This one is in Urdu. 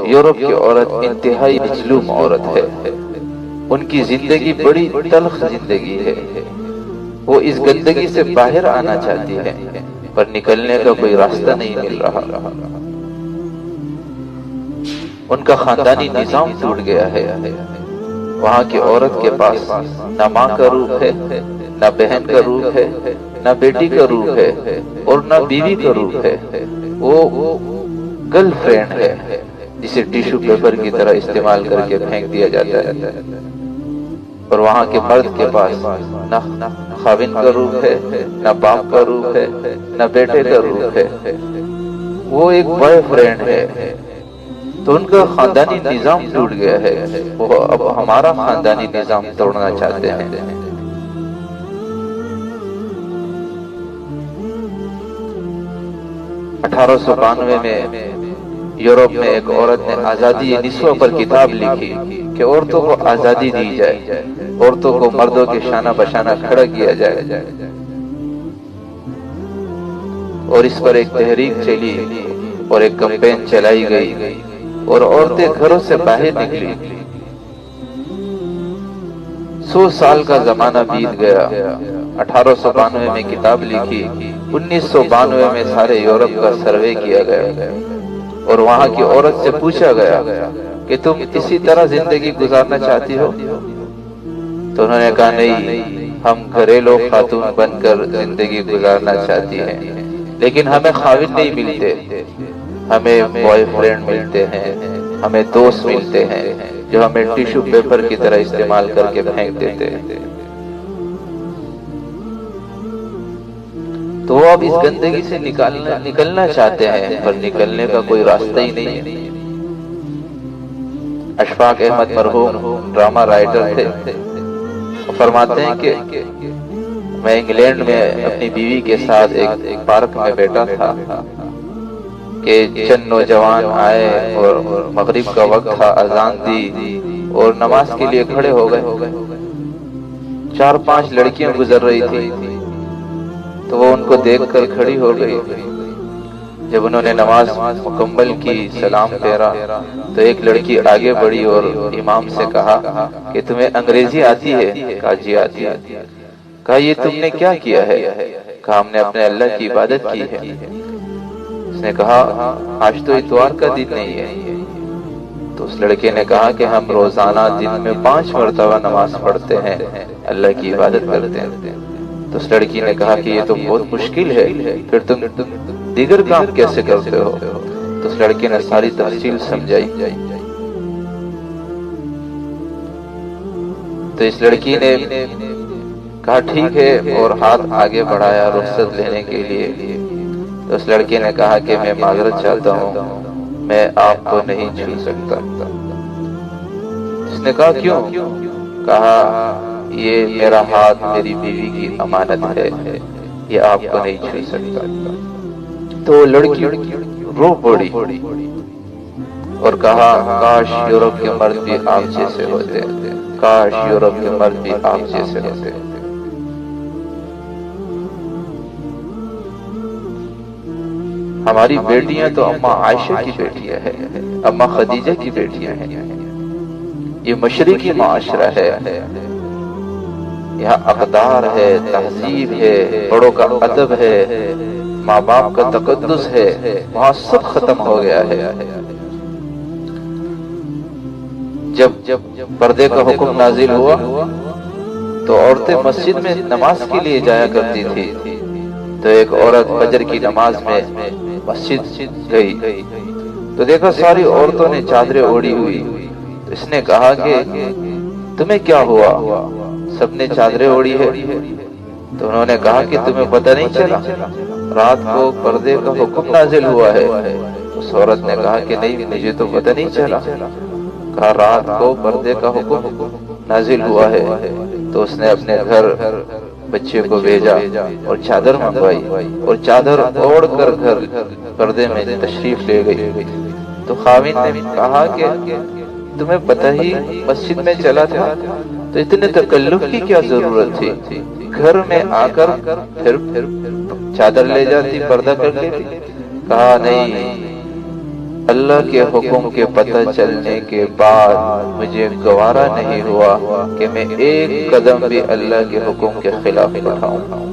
یورپ کی عورت انتہائی مظلوم عورت ہے، ان کی زندگی بڑی تلخ زندگی ہے، وہ اس گندگی سے باہر آنا چاہتی ہے پر نکلنے کا کوئی راستہ نہیں مل رہا۔ ان کا خاندانی نظام ٹوٹ گیا ہے، وہاں کی عورت کے پاس نہ ماں کا روپ ہے، نہ بہن کا روپ ہے، نہ بیٹی کا روپ ہے اور نہ بیوی کا روپ ہے، وہ گرل فرینڈ ہے جسے ٹیشو پیپر کی طرح استعمال کر کے پھینک دیا جاتا ہے۔ اور وہاں کے مرد کے پاس نہ خاوند کا روپ ہے، نہ باپ کا روپ ہے، نہ بیٹے کا روپ ہے، وہ ایک بوائے فرینڈ ہے۔ تو ان کا خاندانی نظام ٹوٹ گیا ہے، وہ اب ہمارا خاندانی نظام توڑنا چاہتے ہیں۔ 1892 میں یورپ میں ایک عورت نے آزادی نسواں پر کتاب لکھی کہ عورتوں کو آزادی دی جائے، عورتوں کو مردوں کے شانہ بشانہ کھڑا کیا جائے، اور اس پر ایک تحریک چلی اور ایک کمپین چلائی گئی اور عورتیں گھروں سے باہر نکلی۔ 100 سال کا زمانہ بیت گیا، 1892 میں کتاب لکھی، 1992 میں سارے یورپ کا سروے کیا گیا اور وہاں کی عورت سے پوچھا گیا کہ تم اسی طرح زندگی گزارنا چاہتی ہو؟ تو انہوں نے کہا نہیں، ہم گھریلو خاتون بن کر زندگی گزارنا چاہتی ہیں، لیکن ہمیں خاوند نہیں ملتے، ہمیں بوائے فرینڈ ملتے ہیں، ہمیں دوست ملتے ہیں جو ہمیں ٹیشو پیپر کی طرح استعمال کر کے پھینک دیتے ہیں۔ تو وہ اب اس گندگی سے نکلنا چاہتے ہیں پر نکلنے کا کوئی راستہ ہی نہیں ہے۔ اشفاق احمد مرحوم ڈرامہ رائٹر تھے، فرماتے ہیں کہ میں انگلینڈ میں اپنی بیوی کے ساتھ ایک پارک میں بیٹھا تھا کہ چند نوجوان آئے اور مغرب کا وقت تھا، اذان دی اور نماز کے لیے کھڑے ہو گئے۔ 4-5 لڑکیاں گزر رہی تھی تو وہ ان کو دیکھ کر کھڑی ہو گئی۔ جب انہوں نے نماز مکمل کی، سلام پھیرا، تو ایک لڑکی آگے بڑھی اور امام سے کہا کہ تمہیں انگریزی آتی ہے؟ کہا جی آتی ہے۔ کہا یہ تم نے کیا کیا ہے؟ کہا ہم نے اپنے اللہ کی عبادت کی ہے۔ اس نے کہا آج تو اتوار کا دن نہیں ہے۔ تو اس لڑکے نے کہا کہ ہم روزانہ دن میں 5 مرتبہ نماز پڑھتے ہیں، اللہ کی عبادت کرتے ہیں۔ تو اس لڑکی نے کہا کہ یہ تو بہت مشکل ہے، پھر تم دیگر کام کیسے کرتے ہو؟ تو اس لڑکے نے ساری تفصیل سمجھائی۔ تو اس لڑکی نے کہا ٹھیک ہے اور ہاتھ آگے بڑھایا رخصت لینے کے لیے۔ تو اس لڑکے نے کہا کہ میں معذرت چاہتا ہوں، میں آپ کو نہیں چھو سکتا۔ اس نے کہا کیوں؟ کہا یہ میرا ہاتھ میری بیوی کی امانت ہے، یہ آپ کو نہیں چھو سکتا۔ تو وہ لڑکی رو پڑی اور کہا کاش یورپ کے مرد بھی آپ جیسے ہوتے، کاش یورپ کے مرد بھی آپ جیسے ہوتے۔ ہماری بیٹیاں تو اماں عائشہ کی بیٹیاں ہیں، اماں خدیجہ کی بیٹیاں ہیں۔ یہ مشرقی معاشرہ ہے، یہاں اقدار ہے، تہذیب ہے، بڑوں کا ادب ہے، ماں باپ کا تقدس ہے، وہاں سب ختم ہو گیا ہے۔ جب پردے کا حکم نازل ہوا تو عورتیں مسجد میں نماز کے لیے جایا کرتی تھی۔ تو ایک عورت فجر کی نماز میں مسجد گئی تو دیکھا ساری عورتوں نے چادریں اوڑھی ہوئی۔ تو اس نے کہا کہ تمہیں کیا ہوا؟ سب نے چادریں اوڑھی ہے۔ تو انہوں نے کہا کہ تمہیں پتہ نہیں چلا رات کو پردے کا حکم نازل ہوا ہے؟ اس عورت نے کہا کہ نہیں، مجھے تو پتہ نہیں چلا۔ کہا رات کو پردے کا حکم نازل ہوا ہے۔ تو اس نے اپنے گھر بچے کو بھیجا اور چادر منگوائی اور چادر اوڑھ کر گھر پردے میں تشریف لے گئی۔ تو خاوند نے کہا کہ تمہیں پتہ ہی مسجد میں چلا تھا تو اتنے تکلف کی کیا ضرورت تھی؟ گھر میں آ کر پھر چادر لے جاتی، پردہ کر لیتی۔ کہا نہیں، اللہ کے حکم کے پتہ چلنے کے بعد مجھے گوارا نہیں ہوا کہ میں ایک قدم بھی اللہ کے حکم کے خلاف اٹھاؤں۔